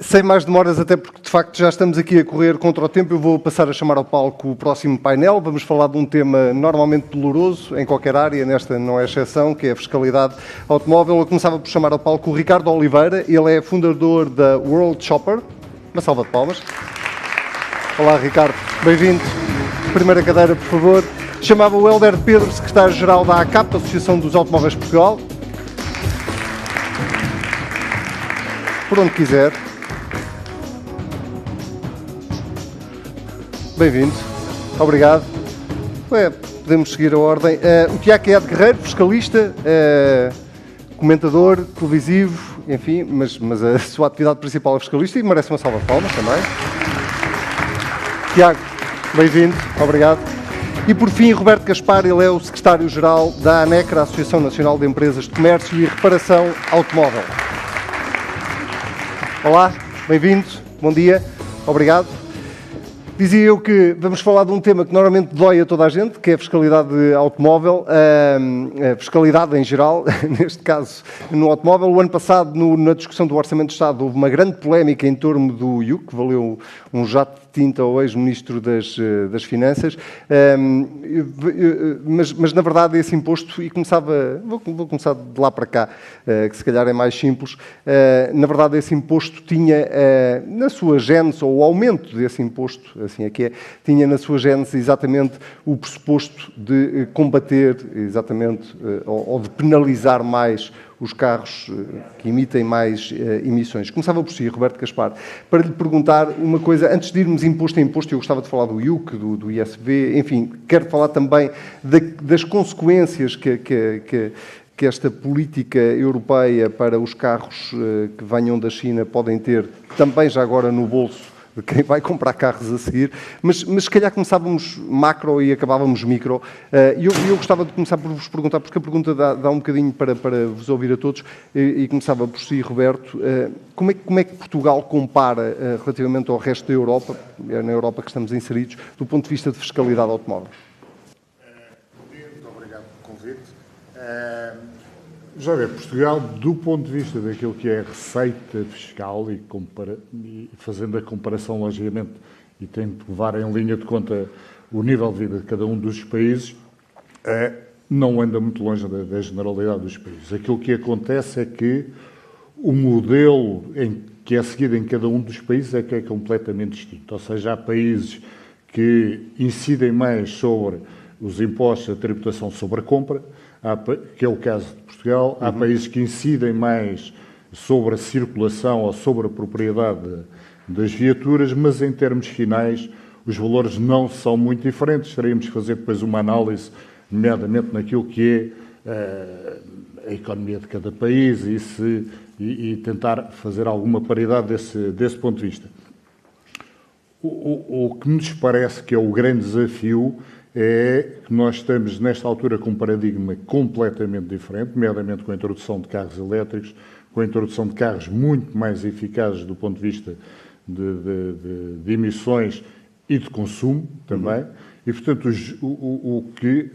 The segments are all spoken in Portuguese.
Sem mais demoras, até porque de facto já estamos aqui a correr contra o tempo, eu vou passar a chamar ao palco o próximo painel. Vamos falar de um tema normalmente doloroso em qualquer área, nesta não é exceção, que é a fiscalidade automóvel. Eu começava por chamar ao palco o Ricardo Oliveira, ele é fundador da World Shopper. Uma salva de palmas. Olá, Ricardo, bem-vindo. Primeira cadeira, por favor. Chamava o Hélder Pedro, secretário-geral da ACAP, Associação dos Automóveis de Portugal. Por onde quiser. Bem-vindo. Obrigado. Podemos seguir a ordem. O Tiago Ed Guerreiro, fiscalista, comentador televisivo, enfim, mas a sua atividade principal é fiscalista e merece uma salva de palmas também. Tiago, bem-vindo. Obrigado. E, por fim, Roberto Gaspar, ele é o secretário-geral da ANECRA, Associação Nacional de Empresas de Comércio e Reparação Automóvel. Olá, bem-vindos, bom dia, obrigado. Dizia eu que vamos falar de um tema que normalmente dói a toda a gente, que é a fiscalidade automóvel, a fiscalidade em geral, neste caso no automóvel. O ano passado, na discussão do Orçamento de Estado, houve uma grande polémica em torno do IUC, que valeu um jato de tinta ao ex-ministro das Finanças, mas na verdade esse imposto, e vou começar de lá para cá, que se calhar é mais simples, na verdade esse imposto tinha na sua gênese, ou o aumento desse imposto, assim é que é, tinha na sua gênese exatamente o pressuposto de combater exatamente, ou de penalizar mais os carros que emitem mais emissões. Começava por si, Roberto Gaspar, para lhe perguntar uma coisa, antes de irmos imposto a imposto, eu gostava de falar do IUC, do ISV, enfim, quero falar também das consequências que esta política europeia para os carros que venham da China podem ter, também já agora no bolso de quem vai comprar carros a seguir, mas se calhar começávamos macro e acabávamos micro. E eu gostava de começar por vos perguntar, porque a pergunta dá um bocadinho para vos ouvir a todos, e começava por si, Roberto. Como é que Portugal compara relativamente ao resto da Europa, é na Europa que estamos inseridos, do ponto de vista de fiscalidade automóvel? Muito obrigado pelo convite. Já vê, Portugal, do ponto de vista daquilo que é a receita fiscal e fazendo a comparação, logicamente, e tendo que levar em linha de conta o nível de vida de cada um dos países, não anda muito longe da generalidade dos países. Aquilo que acontece é que o modelo que é seguido em cada um dos países é que é completamente distinto. Ou seja, há países que incidem mais sobre os impostos, a tributação sobre a compra, que é o caso de Portugal. Há países que incidem mais sobre a circulação ou sobre a propriedade das viaturas, mas em termos finais os valores não são muito diferentes. Teríamos que fazer depois uma análise, nomeadamente naquilo que é a economia de cada país e tentar fazer alguma paridade desse ponto de vista. O que nos parece que é o grande desafio é que nós estamos, nesta altura, com um paradigma completamente diferente, nomeadamente com a introdução de carros elétricos, com a introdução de carros muito mais eficazes do ponto de vista de emissões e de consumo também. E, portanto, o que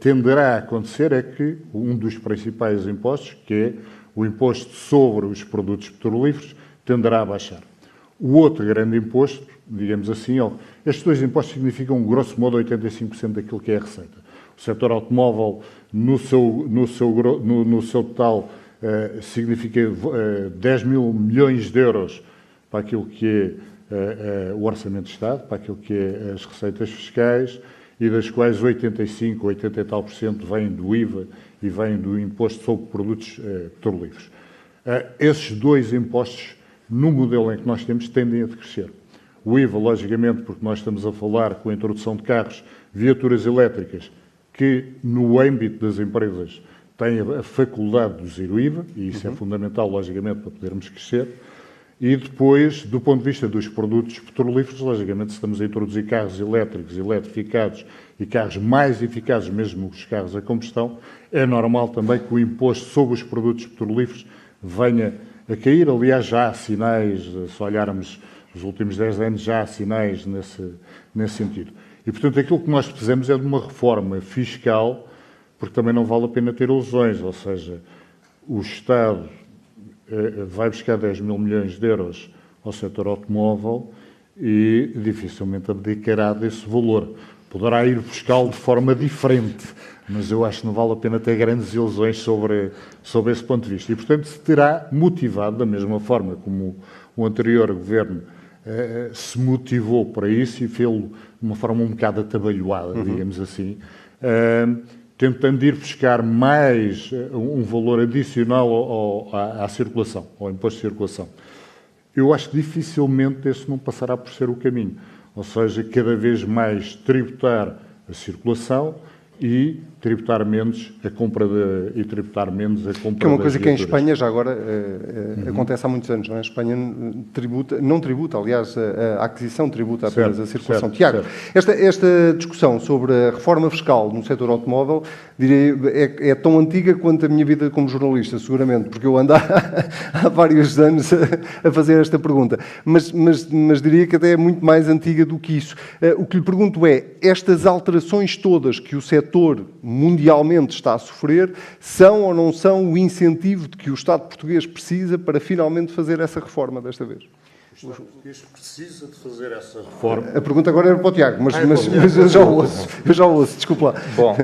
tenderá a acontecer é que um dos principais impostos, que é o imposto sobre os produtos petrolíferos, tenderá a baixar. O outro grande imposto, digamos assim, estes dois impostos significam, grosso modo, 85% daquilo que é a receita. O setor automóvel, no seu total, significa 10 mil milhões de euros para aquilo que é o Orçamento de Estado, para aquilo que é as receitas fiscais, e das quais 85, 80 e tal por cento vêm do IVA e vêm do imposto sobre produtos petrolíferos. Esses dois impostos, no modelo em que nós temos, tendem a decrescer. O IVA, logicamente, porque nós estamos a falar com a introdução de carros, viaturas elétricas, que no âmbito das empresas têm a faculdade de reduzir o IVA, e isso é fundamental, logicamente, para podermos crescer. E depois, do ponto de vista dos produtos petrolíferos, logicamente, se estamos a introduzir carros elétricos, eletrificados e carros mais eficazes, mesmo os carros a combustão, é normal também que o imposto sobre os produtos petrolíferos venha a cair. Aliás, já há sinais, se olharmos os últimos 10 anos, já há sinais nesse sentido. E, portanto, aquilo que nós precisamos é de uma reforma fiscal, porque também não vale a pena ter ilusões, ou seja, o Estado vai buscar 10 mil milhões de euros ao setor automóvel e dificilmente abdicará desse valor. Poderá ir buscá-lo de forma diferente, mas eu acho que não vale a pena ter grandes ilusões sobre esse ponto de vista. E, portanto, se terá motivado, da mesma forma como o anterior governo se motivou para isso e fê-lo de uma forma um bocado atabalhoada, digamos assim, tentando ir buscar mais um valor adicional à circulação, ao imposto de circulação. Eu acho que dificilmente esse não passará por ser o caminho. Ou seja, cada vez mais tributar a circulação e tributar menos a compra que é uma coisa que em Espanha já agora acontece há muitos anos, não é? A Espanha não tributa, aliás, a aquisição tributa apenas a circulação. Tiago, esta discussão sobre a reforma fiscal no setor automóvel, direi, é tão antiga quanto a minha vida como jornalista, seguramente, porque eu ando há vários anos a fazer esta pergunta. Mas diria que até é muito mais antiga do que isso. O que lhe pergunto é, estas alterações todas que o setor mundialmente está a sofrer, são ou não são o incentivo de que o Estado português precisa para finalmente fazer essa reforma desta vez? O Estado português precisa de fazer essa reforma. A pergunta agora era para o Tiago, mas eu já o ouço, desculpa lá. Bom,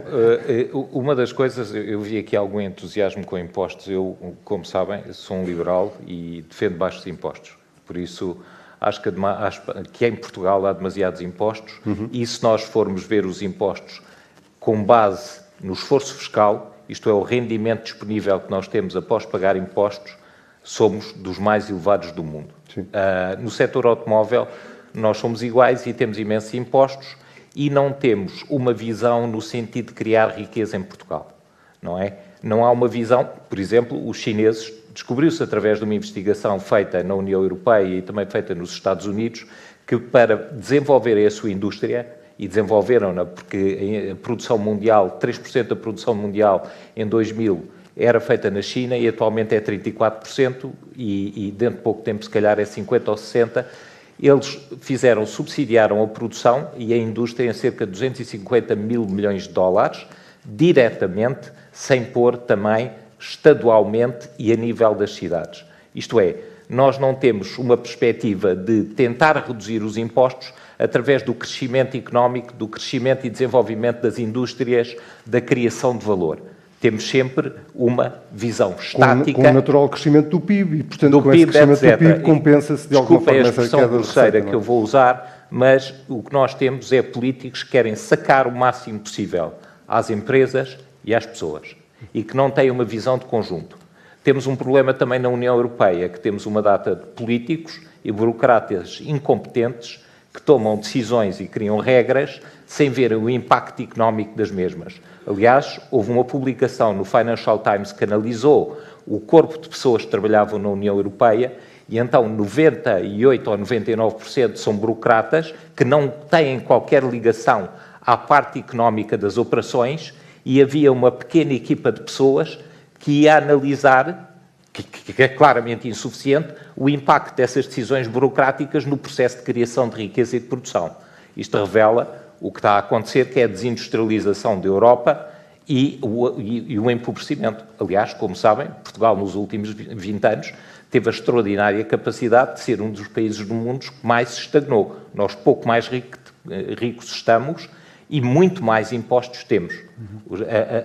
uma das coisas, eu vi aqui algum entusiasmo com impostos. Eu, como sabem, sou um liberal e defendo baixos impostos. Por isso, acho que em Portugal há demasiados impostos e se nós formos ver os impostos com base no esforço fiscal, isto é, o rendimento disponível que nós temos após pagar impostos, somos dos mais elevados do mundo. No setor automóvel, nós somos iguais e temos imensos impostos e não temos uma visão no sentido de criar riqueza em Portugal, não é? Não há uma visão, por exemplo, os chineses, descobriu-se através de uma investigação feita na União Europeia e também feita nos Estados Unidos, que para desenvolverem a sua indústria, e desenvolveram-na porque a produção mundial, 3% da produção mundial em 2000 era feita na China e atualmente é 34% e dentro de pouco tempo se calhar é 50% ou 60%. Eles subsidiaram a produção e a indústria em cerca de 250 mil milhões de dólares, diretamente, sem pôr também estadualmente e a nível das cidades. Isto é, nós não temos uma perspectiva de tentar reduzir os impostos através do crescimento económico, do crescimento e desenvolvimento das indústrias, da criação de valor. Temos sempre uma visão estática. Com o natural crescimento do PIB e, portanto, com esse crescimento do PIB compensa-se de alguma forma essa queda de receita. Desculpem a expressão grosseira que eu vou usar, mas o que nós temos é políticos que querem sacar o máximo possível às empresas e às pessoas e que não têm uma visão de conjunto. Temos um problema também na União Europeia, que temos uma data de políticos e burocratas incompetentes que tomam decisões e criam regras sem ver o impacto económico das mesmas. Aliás, houve uma publicação no Financial Times que analisou o corpo de pessoas que trabalhavam na União Europeia e então 98% ou 99% são burocratas que não têm qualquer ligação à parte económica das operações e havia uma pequena equipa de pessoas que ia analisar, que é claramente insuficiente, o impacto dessas decisões burocráticas no processo de criação de riqueza e de produção. Isto revela o que está a acontecer, que é a desindustrialização da Europa e o empobrecimento. Aliás, como sabem, Portugal nos últimos 20 anos teve a extraordinária capacidade de ser um dos países do mundo que mais se estagnou. Nós pouco mais ricos estamos e muito mais impostos temos.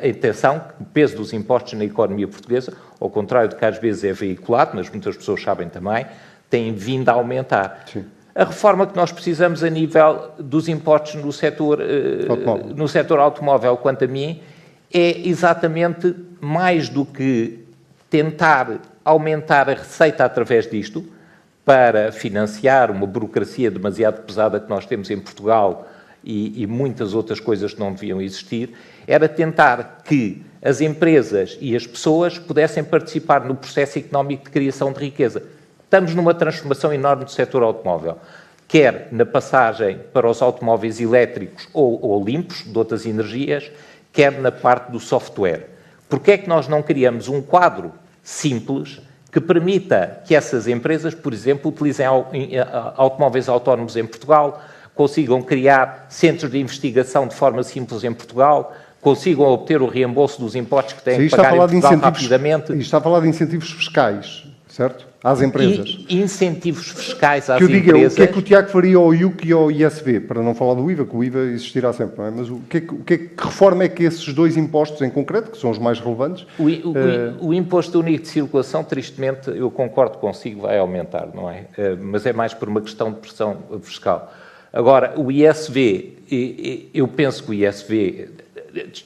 A intenção, o peso dos impostos na economia portuguesa, ao contrário do que às vezes é veiculado, mas muitas pessoas sabem também, tem vindo a aumentar. Sim. A reforma que nós precisamos a nível dos impostos no setor automóvel, quanto a mim, é exatamente mais do que tentar aumentar a receita através disto, para financiar uma burocracia demasiado pesada que nós temos em Portugal e muitas outras coisas que não deviam existir, era tentar que as empresas e as pessoas pudessem participar no processo económico de criação de riqueza. Estamos numa transformação enorme do setor automóvel, quer na passagem para os automóveis elétricos ou limpos, de outras energias, quer na parte do software. Porquê é que nós não criamos um quadro simples que permita que essas empresas, por exemplo, utilizem automóveis autónomos em Portugal, consigam criar centros de investigação de forma simples em Portugal, consigam obter o reembolso dos impostos que têm que pagar em Portugal rapidamente? Está a falar de incentivos fiscais. certo? Às empresas. E incentivos fiscais às que eu digo empresas... O que é que o Tiago faria ao IUC e ao ISV? Para não falar do IVA, que o IVA existirá sempre, não é? Mas que reforma é que esses dois impostos em concreto, que são os mais relevantes... O imposto único de circulação, tristemente, eu concordo consigo, vai aumentar, não é? Mas é mais por uma questão de pressão fiscal. Agora, o ISV, eu penso que o ISV...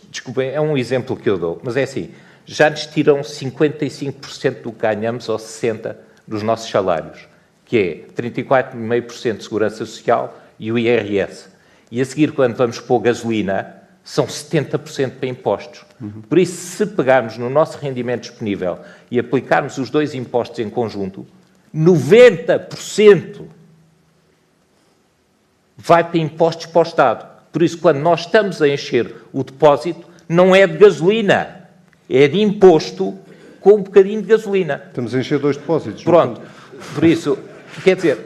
Desculpem, é um exemplo que eu dou, mas é assim, já nos tiram 55% do que ganhamos, ou 60% dos nossos salários, que é 34,5% de segurança social e o IRS. E a seguir, quando vamos pôr gasolina, são 70% para impostos. Por isso, se pegarmos no nosso rendimento disponível e aplicarmos os dois impostos em conjunto, 90% vai para impostos para o Estado. Por isso, quando nós estamos a encher o depósito, não é de gasolina, é de imposto com um bocadinho de gasolina. Estamos a encher dois depósitos. Pronto. Por isso, quer dizer,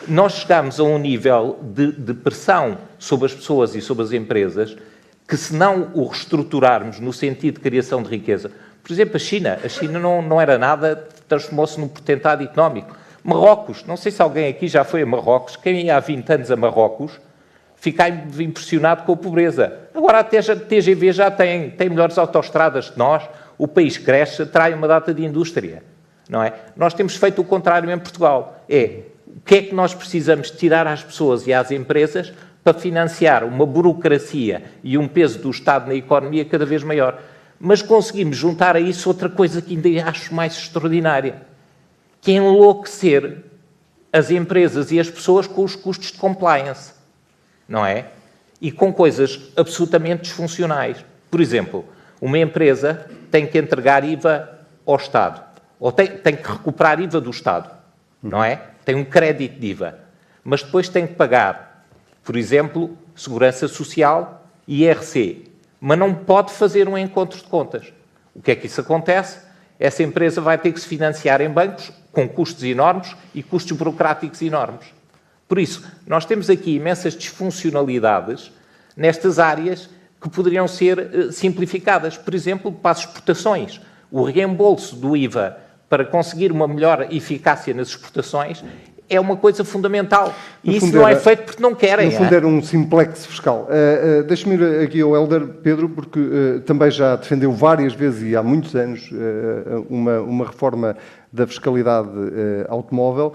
nós chegamos a um nível de pressão sobre as pessoas e sobre as empresas que, se não o reestruturarmos no sentido de criação de riqueza... Por exemplo, a China não era nada, transformou-se num potentado económico. Marrocos, não sei se alguém aqui já foi a Marrocos, quem ia há 20 anos a Marrocos ficar impressionado com a pobreza. Agora a TGV já tem melhores autoestradas que nós, o país cresce, atrai uma data de indústria, não é? Nós temos feito o contrário em Portugal. O que é que nós precisamos tirar às pessoas e às empresas para financiar uma burocracia e um peso do Estado na economia cada vez maior? Mas conseguimos juntar a isso outra coisa que ainda acho mais extraordinária, que é enlouquecer as empresas e as pessoas com os custos de compliance. Não é? E com coisas absolutamente disfuncionais. Por exemplo, uma empresa tem que entregar IVA ao Estado, ou tem que recuperar IVA do Estado, não é? Tem um crédito de IVA, mas depois tem que pagar, por exemplo, Segurança Social e IRC, mas não pode fazer um encontro de contas. O que é que isso acontece? Essa empresa vai ter que se financiar em bancos com custos enormes e custos burocráticos enormes. Por isso, nós temos aqui imensas disfuncionalidades nestas áreas que poderiam ser simplificadas. Por exemplo, para as exportações. O reembolso do IVA para conseguir uma melhor eficácia nas exportações é uma coisa fundamental. E isso não é feito porque não querem. No fundo era um simplex fiscal. Deixa-me ir aqui ao Hélder, Pedro, porque também já defendeu várias vezes e há muitos anos uma reforma da fiscalidade automóvel,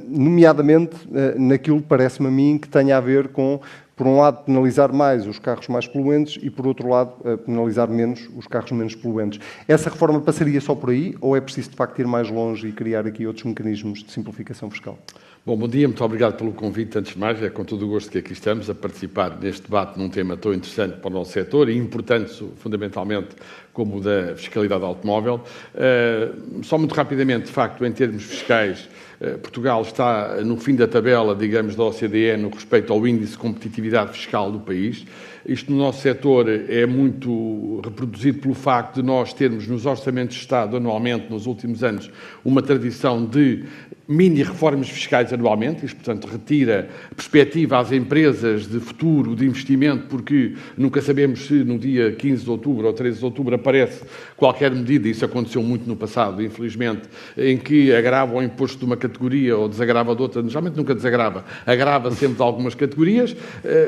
nomeadamente naquilo que parece-me a mim que tenha a ver com, por um lado, penalizar mais os carros mais poluentes e, por outro lado, penalizar menos os carros menos poluentes. Essa reforma passaria só por aí ou é preciso, de facto, ir mais longe e criar aqui outros mecanismos de simplificação fiscal? Bom dia, muito obrigado pelo convite. Antes de mais, é com todo o gosto que aqui estamos a participar neste debate num tema tão interessante para o nosso setor e importante, fundamentalmente, como o da fiscalidade automóvel. Só muito rapidamente, de facto, em termos fiscais, Portugal está no fim da tabela, digamos, da OCDE no respeito ao índice de competitividade fiscal do país. Isto no nosso setor é muito reproduzido pelo facto de nós termos nos orçamentos de Estado anualmente, nos últimos anos, uma tradição de mini-reformas fiscais anualmente. Isto, portanto, retira perspectiva às empresas de futuro, de investimento, porque nunca sabemos se no dia 15 de outubro ou 13 de outubro aparece qualquer medida, isso aconteceu muito no passado, infelizmente, em que agrava o imposto de uma categoria ou desagrava de outra. Geralmente nunca desagrava, agrava sempre de algumas categorias.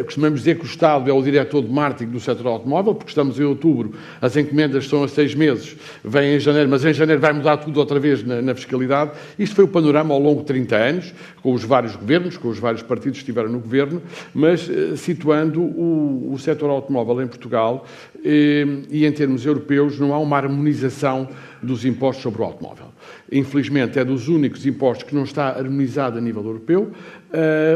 Costumamos dizer que o Estado é o diretor de marketing do setor automóvel, porque estamos em outubro, as encomendas são a 6 meses, vem em janeiro, mas em janeiro vai mudar tudo outra vez na fiscalidade. Isto foi o panorama ao longo de 30 anos, com os vários governos, com os vários partidos que estiveram no governo, mas situando o setor automóvel em Portugal e em termos europeus não há uma harmonização dos impostos sobre o automóvel. Infelizmente, é dos únicos impostos que não está harmonizado a nível europeu.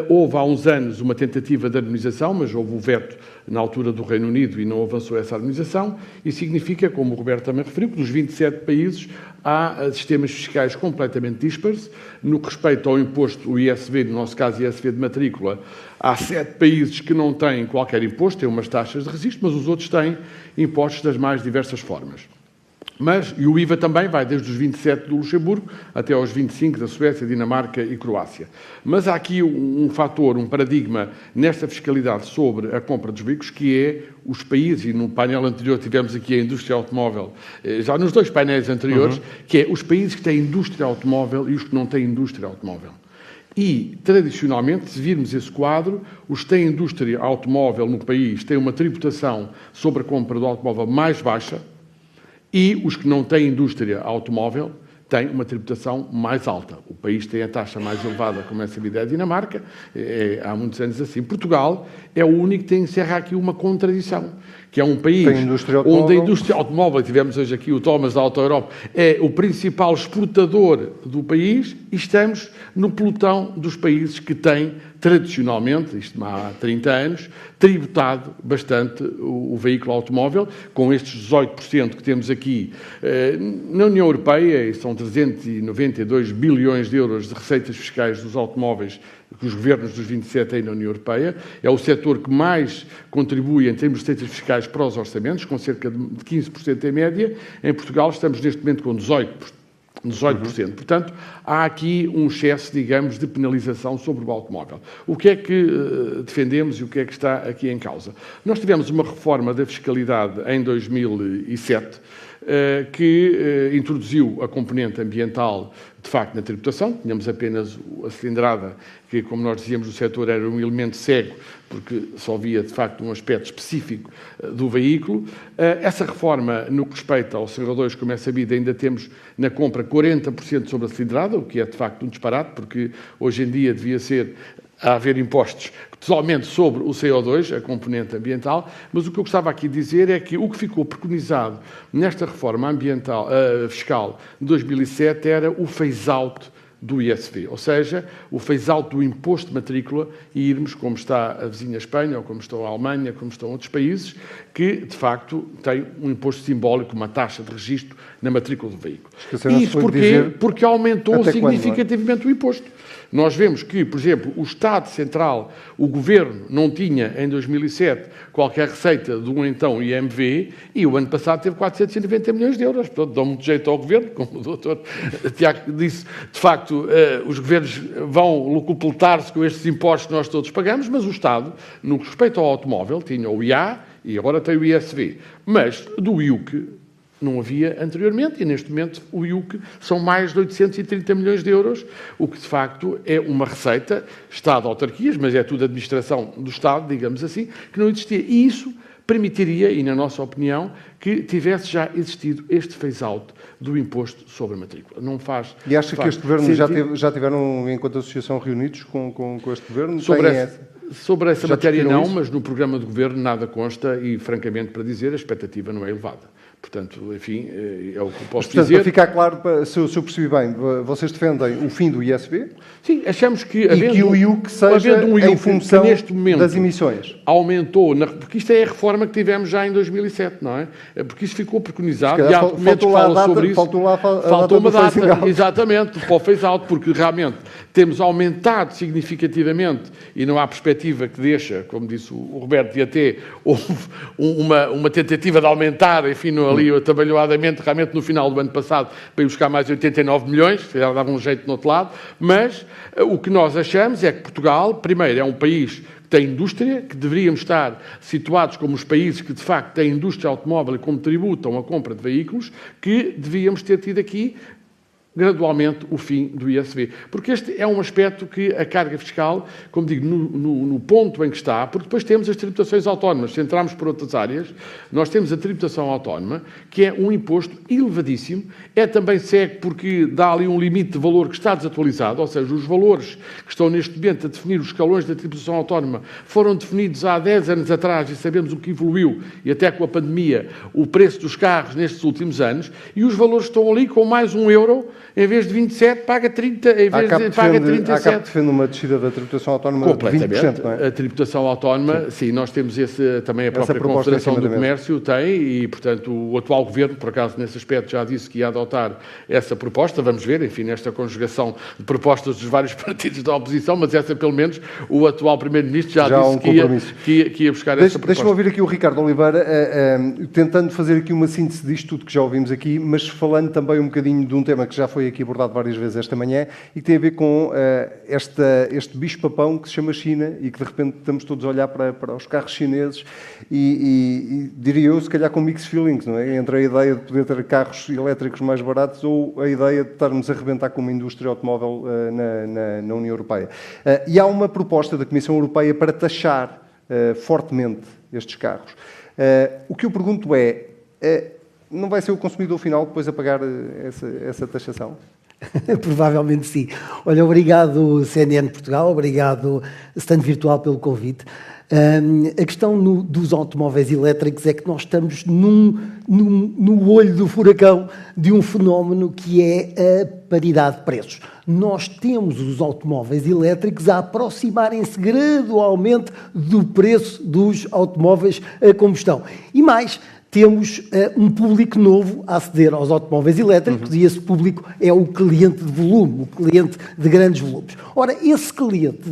Houve há uns anos uma tentativa de harmonização, mas houve o veto na altura do Reino Unido e não avançou essa harmonização. E significa, como o Roberto também referiu, que nos 27 países há sistemas fiscais completamente dispares. No que respeita ao imposto, o ISV, no nosso caso ISV de matrícula, há 7 países que não têm qualquer imposto, têm umas taxas de registro, mas os outros têm impostos das mais diversas formas. E o IVA também vai desde os 27 do Luxemburgo até aos 25 da Suécia, Dinamarca e Croácia. Mas há aqui um fator, um paradigma nesta fiscalidade sobre a compra dos veículos, que é os países, e no painel anterior tivemos aqui a indústria automóvel, já nos 2 painéis anteriores, que é os países que têm indústria automóvel e os que não têm indústria automóvel. E, tradicionalmente, se virmos esse quadro, os que têm indústria automóvel no país têm uma tributação sobre a compra do automóvel mais baixa, e os que não têm indústria automóvel têm uma tributação mais alta. O país tem a taxa mais elevada, como é sabido, é a Dinamarca, há muitos anos assim. Portugal é o único que encerra aqui uma contradição, que é um país onde a indústria automóvel, tivemos hoje aqui o Thomas da Auto Europa, é o principal exportador do país, e estamos no pelotão dos países que têm, tradicionalmente, isto há 30 anos, tributado bastante o veículo automóvel, com estes 18% que temos aqui na União Europeia, e são 392 bilhões de euros de receitas fiscais dos automóveis que os governos dos 27 têm na União Europeia. É o setor que mais contribui em termos de receitas fiscais para os orçamentos, com cerca de 15% em média. Em Portugal estamos neste momento com 18%. Portanto, há aqui um excesso, digamos, de penalização sobre o automóvel. O que é que defendemos e o que é que está aqui em causa? Nós tivemos uma reforma da fiscalidade em 2007 que introduziu a componente ambiental, de facto, na tributação. Tínhamos apenas a cilindrada, que, como nós dizíamos, o setor era um elemento cego, porque só via, de facto, um aspecto específico do veículo. Essa reforma, no que respeita ao CO2, como é sabido, ainda temos na compra 40% sobre a cilindrada, o que é, de facto, um disparate, porque hoje em dia devia ser a haver impostos totalmente sobre o CO2, a componente ambiental, mas o que eu gostava aqui de dizer é que o que ficou preconizado nesta reforma ambiental, fiscal de 2007 era o phase-out do ISV, ou seja, o phase-out do imposto de matrícula, e irmos, como está a vizinha Espanha, ou como estão a Alemanha, como estão outros países, que, de facto, têm um imposto simbólico, uma taxa de registro na matrícula do veículo. E isso porquê? Porque aumentou significativamente o imposto. Nós vemos que, por exemplo, o Estado Central, o Governo, não tinha, em 2007, qualquer receita do então IMV, e o ano passado teve 490 milhões de euros. Portanto, dão muito jeito ao Governo, como o Dr. Tiago disse. De facto, os governos vão locupletar-se com estes impostos que nós todos pagamos, mas o Estado, no que respeita ao automóvel, tinha o IA e agora tem o ISV. Mas do IUC não havia anteriormente, e neste momento o IUC são mais de 830 milhões de euros, o que de facto é uma receita, Estado-autarquias, mas é tudo administração do Estado, digamos assim, que não existia. E isso permitiria, e na nossa opinião, que tivesse já existido este phase-out do imposto sobre a matrícula. Não faz. E acha que este governo já tiveram, enquanto associação, reunidos com este governo? Sobre essa matéria não, mas no programa de governo nada consta e, francamente, para dizer, a expectativa não é elevada. Portanto, enfim, é o que posso dizer. Para ficar claro, se eu percebi bem, vocês defendem o fim do ISV? Sim, achamos que... E que o IUC seja em função neste momento das emissões. Aumentou, porque isto é a reforma que tivemos já em 2007, não é? Porque isso ficou preconizado, e há documentos que falam sobre isso. Faltou uma data, exatamente, para o phase-out, porque realmente temos aumentado significativamente, e não há perspectiva que deixa, como disse o Roberto, e até houve uma tentativa de aumentar, enfim, ali atabalhoadamente, realmente no final do ano passado, para ir buscar mais 89 milhões, já dava um jeito no outro lado, mas o que nós achamos é que Portugal, primeiro, é um país que tem indústria, que deveríamos estar situados como os países que, de facto, têm indústria automóvel e como tributam a compra de veículos, que devíamos ter tido aqui gradualmente o fim do ISV. Porque este é um aspecto que a carga fiscal, como digo, no ponto em que está, porque depois temos as tributações autónomas. Se entrarmos por outras áreas, nós temos a tributação autónoma, que é um imposto elevadíssimo, é também cego porque dá ali um limite de valor que está desatualizado, ou seja, os valores que estão neste momento a definir os escalões da tributação autónoma foram definidos há 10 anos atrás e sabemos o que evoluiu, e até com a pandemia, o preço dos carros nestes últimos anos, e os valores estão ali com mais €1 em vez de 27, paga 30, em vez de paga 37. A ACAP defende uma descida da tributação autónoma de 20%, não é? A tributação autónoma, sim, nós temos também a própria Confederação do Comércio tem, e, portanto, o atual Governo, por acaso, nesse aspecto, já disse que ia adotar essa proposta. Vamos ver, enfim, nesta conjugação de propostas dos vários partidos da oposição, mas essa, pelo menos, o atual Primeiro-Ministro já disse que ia buscar essa proposta. Deixa-me ouvir aqui o Ricardo Oliveira, tentando fazer aqui uma síntese disto tudo que já ouvimos aqui, mas falando também um bocadinho de um tema que já foi aqui abordado várias vezes esta manhã e que tem a ver com este bicho-papão que se chama China e que de repente estamos todos a olhar para os carros chineses e diria eu, se calhar com mixed feelings, não é? Entre a ideia de poder ter carros elétricos mais baratos ou a ideia de estarmos a arrebentar com uma indústria automóvel na União Europeia. E há uma proposta da Comissão Europeia para taxar fortemente estes carros. O que eu pergunto não vai ser o consumidor final depois a pagar essa taxação? Provavelmente sim. Olha, obrigado CNN Portugal, obrigado Stand Virtual pelo convite. A questão dos automóveis elétricos é que nós estamos no olho do furacão de um fenómeno que é a paridade de preços. Nós temos os automóveis elétricos a aproximarem-se gradualmente do preço dos automóveis a combustão. E mais, temos um público novo a aceder aos automóveis elétricos e esse público é o cliente de volume, o cliente de grandes volumes. Ora, esse cliente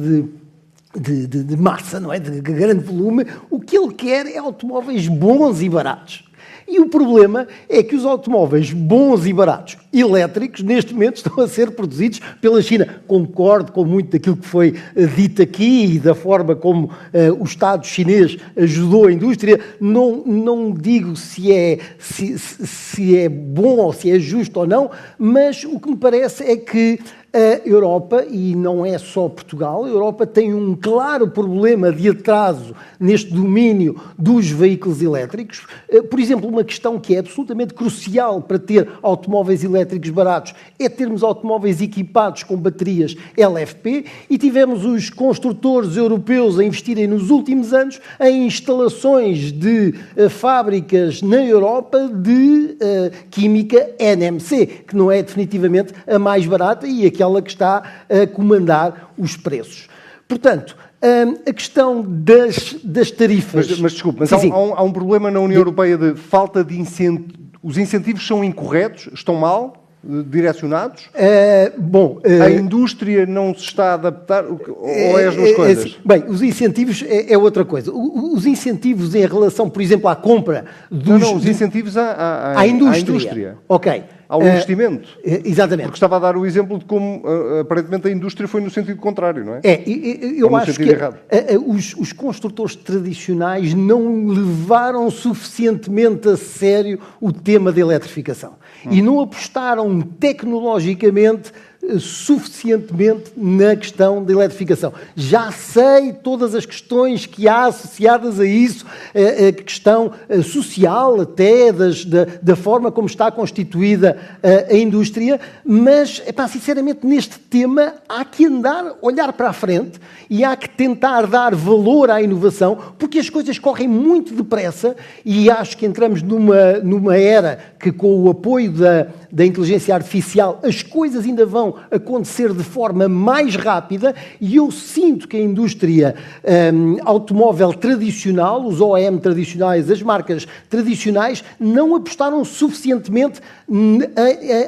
de massa, não é? De grande volume, o que ele quer é automóveis bons e baratos. E o problema é que os automóveis bons e baratos elétricos, neste momento, estão a ser produzidos pela China. Concordo com muito daquilo que foi dito aqui e da forma como o Estado chinês ajudou a indústria. Não digo se é bom ou se é justo ou não, mas o que me parece é que a Europa, e não é só Portugal, a Europa tem um claro problema de atraso neste domínio dos veículos elétricos. Por exemplo, uma questão que é absolutamente crucial para ter automóveis elétricos baratos é termos automóveis equipados com baterias LFP e tivemos os construtores europeus a investirem nos últimos anos em instalações de fábricas na Europa de química NMC, que não é definitivamente a mais barata e aquela que está a comandar os preços. Portanto, a questão das tarifas... Mas desculpe, há um problema na União Europeia de falta de incentivos. Os incentivos são incorretos? Estão mal direcionados? A indústria não se está a adaptar? Ou é as duas coisas? Bem, os incentivos é outra coisa. Os incentivos em relação, por exemplo, à compra dos... Não, os incentivos à indústria. Ok. Ao investimento. Exatamente. Porque estava a dar o exemplo de como, aparentemente, a indústria foi no sentido contrário, não é? Eu acho que os construtores tradicionais não levaram suficientemente a sério o tema da eletrificação. E não apostaram tecnologicamente suficientemente na questão da eletrificação. Já sei todas as questões que há associadas a isso, a questão social até, da forma como está constituída a indústria, mas, sinceramente, neste tema há que olhar para a frente e há que tentar dar valor à inovação, porque as coisas correm muito depressa e acho que entramos numa era que, com o apoio da inteligência artificial, as coisas ainda vão acontecer de forma mais rápida e eu sinto que a indústria automóvel tradicional, os OEM tradicionais, as marcas tradicionais, não apostaram suficientemente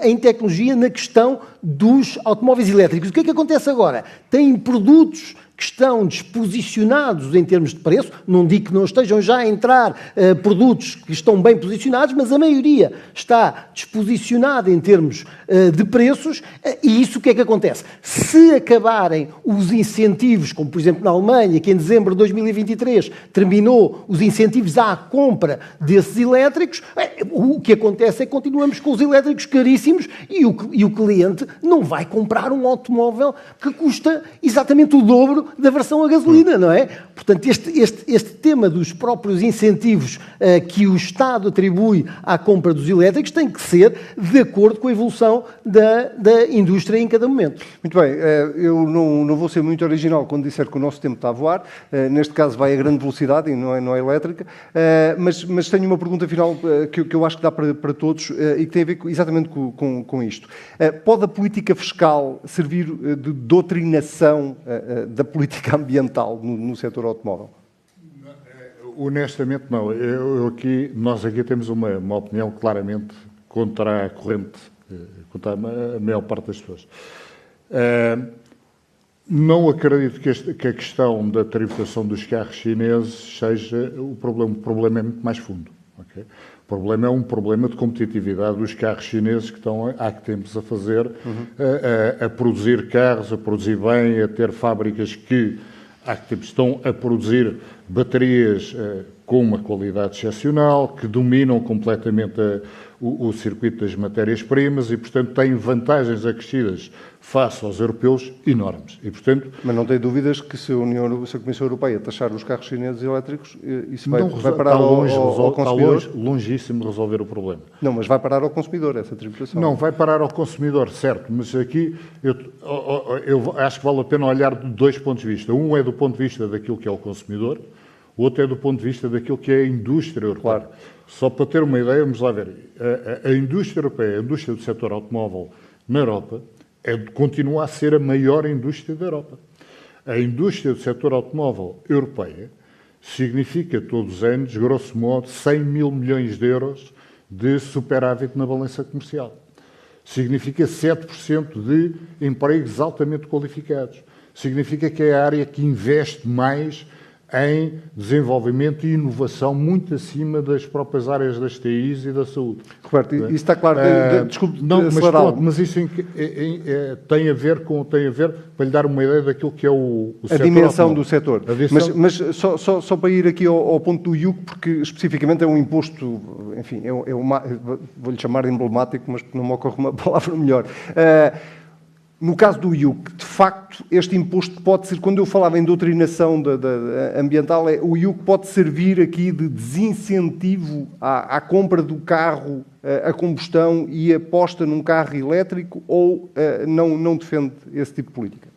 em tecnologia na questão dos automóveis elétricos. O que é que acontece agora? Têm produtos que estão desposicionados em termos de preço, não digo que não estejam já a entrar produtos que estão bem posicionados, mas a maioria está desposicionada em termos de preços, e isso o que é que acontece? Se acabarem os incentivos, como por exemplo na Alemanha, que em dezembro de 2023 terminou os incentivos à compra desses elétricos, o que acontece é que continuamos com os elétricos caríssimos e o cliente não vai comprar um automóvel que custa exatamente o dobro da versão a gasolina, não é? Portanto, este tema dos próprios incentivos que o Estado atribui à compra dos elétricos tem que ser de acordo com a evolução da indústria em cada momento. Muito bem, eu não vou ser muito original quando disser que o nosso tempo está a voar. Neste caso vai a grande velocidade e não é elétrica. Mas tenho uma pergunta final que eu acho que dá para todos e que tem a ver exatamente com isto. Pode a política fiscal servir de doutrinação da política ambiental no setor automóvel? Honestamente, não. Nós aqui temos uma opinião claramente contra a corrente, contra a maior parte das pessoas. Não acredito que a questão da tributação dos carros chineses seja o problema. O problema é muito mais fundo. Okay? O problema é um problema de competitividade dos carros chineses que estão há que tempos a fazer, a produzir carros, a produzir bem, a ter fábricas que há que tempos estão a produzir baterias com uma qualidade excepcional, que dominam completamente o circuito das matérias-primas e, portanto, têm vantagens acrescidas face aos europeus enormes. E, portanto, mas não tem dúvidas que se a Comissão Europeia taxar os carros chineses elétricos, isso vai parar ao consumidor? Está longíssimo de resolver o problema. Não, mas vai parar ao consumidor, essa tributação. Não, vai parar ao consumidor, certo, mas aqui eu acho que vale a pena olhar de dois pontos de vista. Um é do ponto de vista daquilo que é o consumidor, o outro é do ponto de vista daquilo que é a indústria europeia. Claro. Só para ter uma ideia, vamos lá ver, a indústria europeia, a indústria do setor automóvel na Europa, continua a ser a maior indústria da Europa. A indústria do setor automóvel europeia significa todos os anos, grosso modo, 100 mil milhões de euros de superávit na balança comercial. Significa 7% de empregos altamente qualificados. Significa que é a área que investe mais em desenvolvimento e inovação muito acima das próprias áreas das TIs e da saúde. Roberto, isso está claro. Desculpe, mas isso tem a ver, para lhe dar uma ideia daquilo que é o setor. A dimensão do setor. Mas só para ir aqui ao ponto do IUC, porque especificamente é um imposto, enfim, vou-lhe chamar emblemático, mas não me ocorre uma palavra melhor. No caso do IUC, de facto, este imposto pode ser, quando eu falava em doutrinação ambiental, o IUC pode servir aqui de desincentivo à compra do carro a combustão e aposta num carro elétrico, ou não defende esse tipo de política?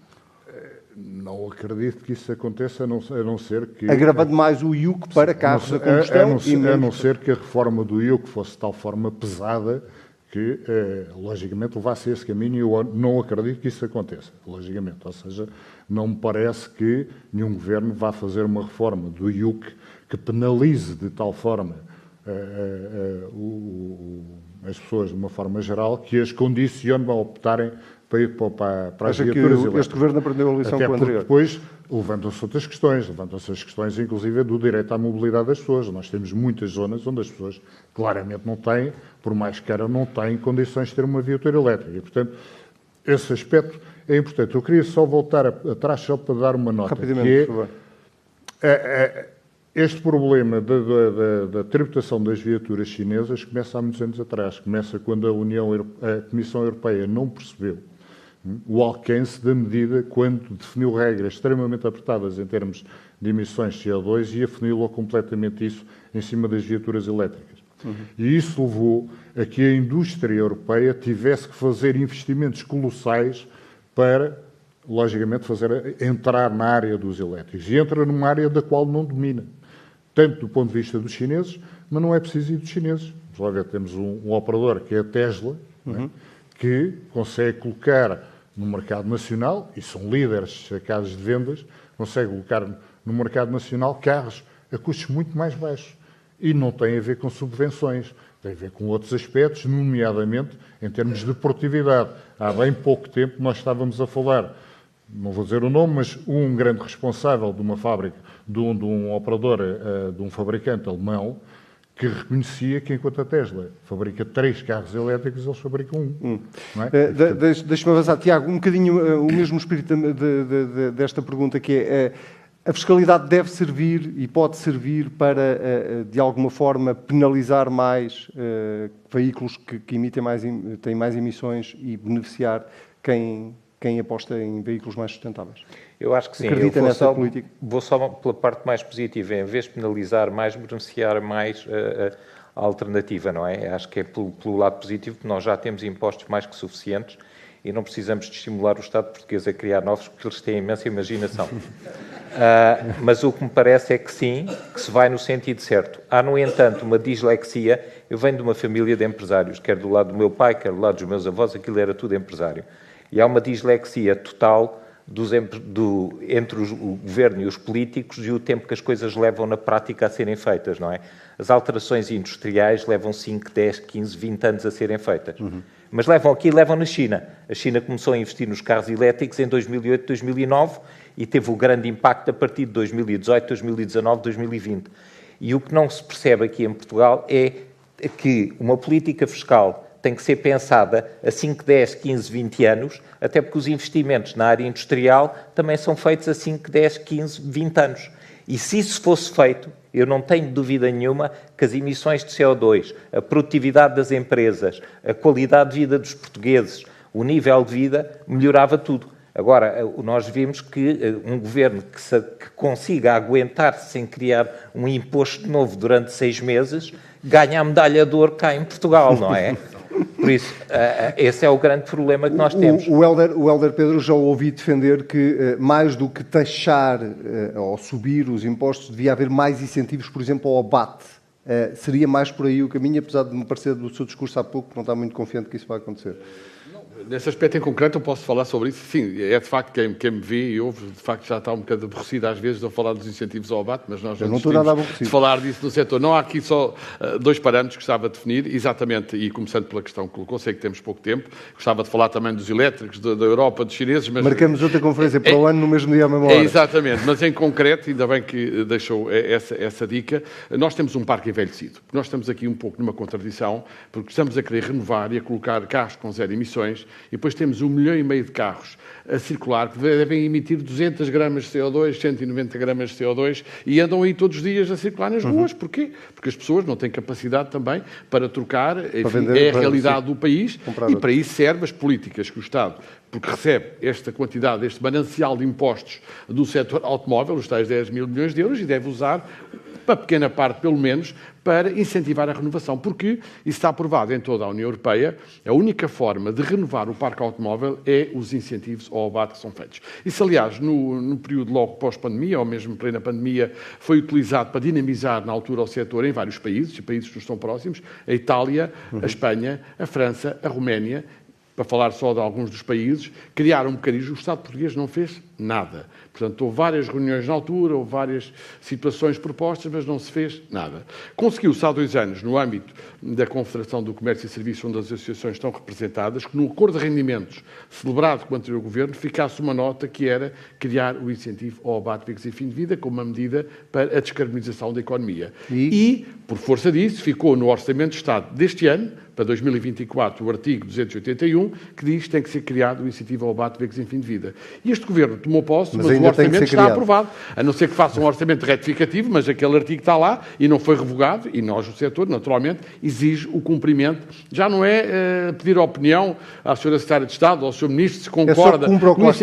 Não acredito que isso aconteça, a não ser que... Agravando mais o IUC para carros a combustão... A não ser que a reforma do IUC fosse de tal forma pesada que, logicamente, levasse esse caminho, e eu não acredito que isso aconteça, logicamente. Ou seja, não me parece que nenhum governo vá fazer uma reforma do IUC que penalize de tal forma as pessoas, de uma forma geral, que as condicione a optarem para ir para as viaturas elétricas. Este governo aprendeu a lição com o anterior. Depois levantam-se outras questões, as questões, inclusive, do direito à mobilidade das pessoas. Nós temos muitas zonas onde as pessoas claramente não têm, por mais que queiram, não têm condições de ter uma viatura elétrica. E, portanto, esse aspecto é importante. Eu queria só voltar atrás, só para dar uma nota. Rapidamente, por favor. Este problema da tributação das viaturas chinesas começa há muitos anos atrás. Começa quando a Comissão Europeia não percebeu o alcance da medida quando definiu regras extremamente apertadas em termos de emissões de CO2 e afunilou completamente isso em cima das viaturas elétricas. E isso levou a que a indústria europeia tivesse que fazer investimentos colossais para, logicamente, entrar na área dos elétricos. E entra numa área da qual não domina, tanto do ponto de vista dos chineses, mas não é preciso ir dos chineses. Vamos lá ver, temos um operador que é a Tesla, que consegue colocar no mercado nacional, e são líderes a casos de vendas, consegue colocar no mercado nacional carros a custos muito mais baixos. E não tem a ver com subvenções, tem a ver com outros aspectos, nomeadamente em termos de produtividade. Há bem pouco tempo nós estávamos a falar, não vou dizer o nome, mas um grande responsável de uma fábrica, de um operador, de um fabricante alemão, que reconhecia que, enquanto a Tesla fabrica 3 carros elétricos, eles fabricam um. Deixa-me avançar, Tiago, um bocadinho o mesmo espírito desta pergunta, que é: a fiscalidade deve servir e pode servir para, de alguma forma, penalizar mais veículos que têm mais emissões e beneficiar quem aposta em veículos mais sustentáveis? Eu acho que sim. Acredita nessa política? Vou só pela parte mais positiva. Em vez de penalizar mais, beneficiar mais a alternativa, não é? Acho que é pelo lado positivo, porque nós já temos impostos mais que suficientes e não precisamos de estimular o Estado português a criar novos, porque eles têm imensa imaginação. Mas o que me parece é que sim, que se vai no sentido certo. Há, no entanto, uma dislexia. Eu venho de uma família de empresários, quer do lado do meu pai, quer do lado dos meus avós, aquilo era tudo empresário. E há uma dislexia total entre o governo e os políticos e o tempo que as coisas levam na prática a serem feitas, não é? As alterações industriais levam 5, 10, 15, 20 anos a serem feitas. Mas levam aqui e levam na China. A China começou a investir nos carros elétricos em 2008, 2009 e teve um grande impacto a partir de 2018, 2019, 2020. E o que não se percebe aqui em Portugal é que uma política fiscal tem que ser pensada a 5, 10, 15, 20 anos, até porque os investimentos na área industrial também são feitos a 5, 10, 15, 20 anos. E se isso fosse feito, eu não tenho dúvida nenhuma que as emissões de CO2, a produtividade das empresas, a qualidade de vida dos portugueses, o nível de vida, melhorava tudo. Agora, nós vimos que um governo que consiga aguentar-se sem criar um imposto novo durante 6 meses, ganha a medalha de ouro cá em Portugal, não é? Por isso, esse é o grande problema que nós temos. O Hélder Pedro já ouvi defender que, mais do que taxar ou subir os impostos, devia haver mais incentivos, por exemplo, ao abate. Seria mais por aí o caminho, apesar de me parecer do seu discurso há pouco que não está muito confiante que isso vai acontecer. Nesse aspecto em concreto eu posso falar sobre isso. Sim, é de facto quem me vê e ouve, de facto já está um bocado aborrecido às vezes de eu falar dos incentivos ao abate, mas nós não estou nada aborrecido de falar disso no setor. Não há aqui só 2 parâmetros que gostava de definir, exatamente, e começando pela questão que colocou, sei que temos pouco tempo, gostava de falar também dos elétricos, da Europa, dos chineses, mas... Marcamos outra conferência para o ano no mesmo dia à mesma hora. Exatamente, mas em concreto, ainda bem que deixou essa dica, nós temos um parque envelhecido. Nós estamos aqui um pouco numa contradição, porque estamos a querer renovar e a colocar carros com 0 emissões, e depois temos 1,5 milhão de carros a circular que devem emitir 200 gramas de CO2, 190 gramas de CO2 e andam aí todos os dias a circular nas ruas. Porquê? Porque as pessoas não têm capacidade também para trocar, enfim, é a realidade do país e para isso servem as políticas que o Estado, porque recebe esta quantidade, este manancial de impostos do setor automóvel, os tais 10 mil milhões de euros, e deve usar uma pequena parte, pelo menos, para incentivar a renovação, porque isso está aprovado em toda a União Europeia, a única forma de renovar o parque automóvel é os incentivos ao abate que são feitos. Isso, aliás, no período logo pós-pandemia, ou mesmo plena pandemia, foi utilizado para dinamizar, na altura, o setor em vários países, e países que nos estão próximos, a Itália, a Espanha, a França, a Roménia, para falar só de alguns dos países, criaram um mecanismo. O Estado português não fez nada. Portanto, houve várias reuniões na altura, houve várias situações propostas, mas não se fez nada. Conseguiu-se há 2 anos, no âmbito da Confederação do Comércio e Serviços, onde as associações estão representadas, que no acordo de rendimentos celebrado com o anterior governo, ficasse uma nota que era criar o incentivo ao abate de veículos em fim de vida como uma medida para a descarbonização da economia. E, por força disso, ficou no Orçamento de Estado deste ano, para 2024, o artigo 281, que diz que tem que ser criado o incentivo ao abate de veículos em fim de vida. E este governo tomou posse, mas o orçamento está aprovado. A não ser que faça um orçamento retificativo, mas aquele artigo está lá e não foi revogado, e nós, o setor, naturalmente, exige o cumprimento. Já não é pedir a opinião à senhora Secretária de Estado ou ao Sr. Ministro se concorda.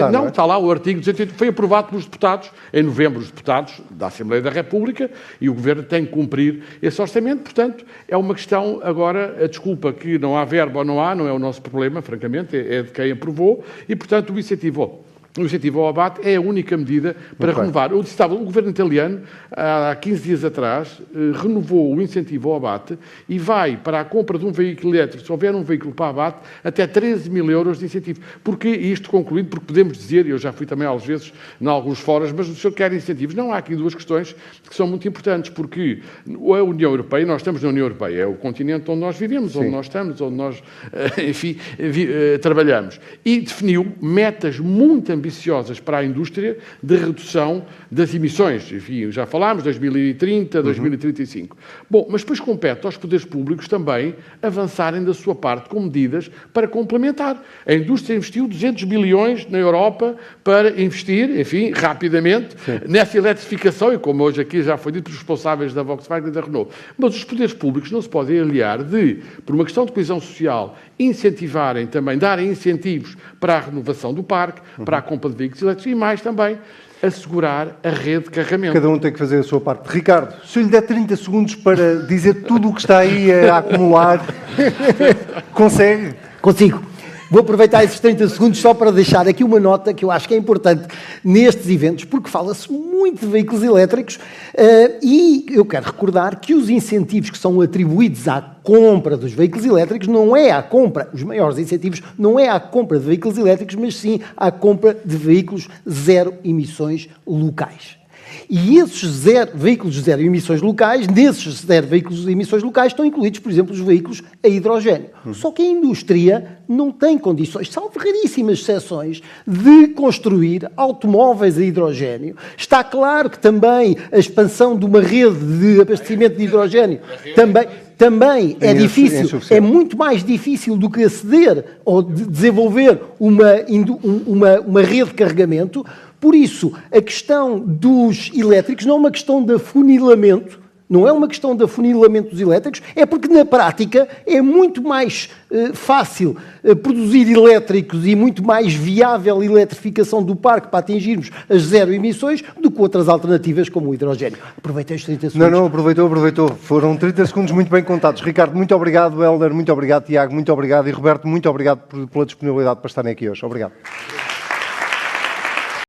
Não, está lá o artigo 281, foi aprovado pelos deputados, em novembro, os deputados da Assembleia da República, e o governo tem que cumprir esse orçamento. Portanto, é uma questão agora, a desculpa que não há verba ou não há, não é o nosso problema, francamente, é de quem aprovou, e, portanto, o incentivo ao abate é a única medida para renovar. O governo italiano, há 15 dias atrás, renovou o incentivo ao abate e vai para a compra de um veículo elétrico, se houver um veículo para abate, até 13 mil euros de incentivo. Porquê isto concluído? Porque podemos dizer, e eu já fui também às vezes em alguns fóruns, mas o senhor quer incentivos. Não, há aqui 2 questões que são muito importantes, porque a União Europeia, nós estamos na União Europeia, é o continente onde nós vivemos, onde nós estamos, onde nós, enfim, trabalhamos. E definiu metas muito ambiciosas para a indústria de redução das emissões. Enfim, já falámos, 2030, 2035. Bom, mas depois compete aos poderes públicos também avançarem da sua parte com medidas para complementar. A indústria investiu 200 bilhões na Europa para investir, enfim, rapidamente, nessa eletrificação, e como hoje aqui já foi dito pelos responsáveis da Volkswagen e da Renault. Mas os poderes públicos não se podem aliar de, por uma questão de coesão social, incentivarem também, darem incentivos para a renovação do parque, para a compra de veículos elétricos e mais também assegurar a rede de carregamento. Cada um tem que fazer a sua parte. Ricardo, se eu lhe der 30 segundos para dizer tudo o que está aí a acumular, consegue? Consigo. Vou aproveitar esses 30 segundos só para deixar aqui uma nota que eu acho que é importante nestes eventos, porque fala-se muito de veículos elétricos e eu quero recordar que os incentivos que são atribuídos à compra dos veículos elétricos não é à compra, os maiores incentivos não é à compra de veículos elétricos, mas sim à compra de veículos zero emissões locais. E esses veículos de zero emissões locais, nesses zero veículos de emissões locais, estão incluídos, por exemplo, os veículos a hidrogénio. Só que a indústria não tem condições, salvo raríssimas exceções, de construir automóveis a hidrogénio. Está claro que também a expansão de uma rede de abastecimento de hidrogénio também é difícil, é muito mais difícil do que aceder ou de desenvolver uma rede de carregamento. Por isso, a questão dos elétricos não é uma questão de afunilamento, não é uma questão de afunilamento dos elétricos, é porque na prática é muito mais fácil produzir elétricos e muito mais viável a eletrificação do parque para atingirmos as zero emissões do que outras alternativas como o hidrogénio. Aproveitei os 30 segundos. Não, aproveitou. Foram 30 segundos muito bem contados. Ricardo, muito obrigado. Hélder, muito obrigado. Tiago, muito obrigado. E Roberto, muito obrigado pela disponibilidade para estarem aqui hoje. Obrigado.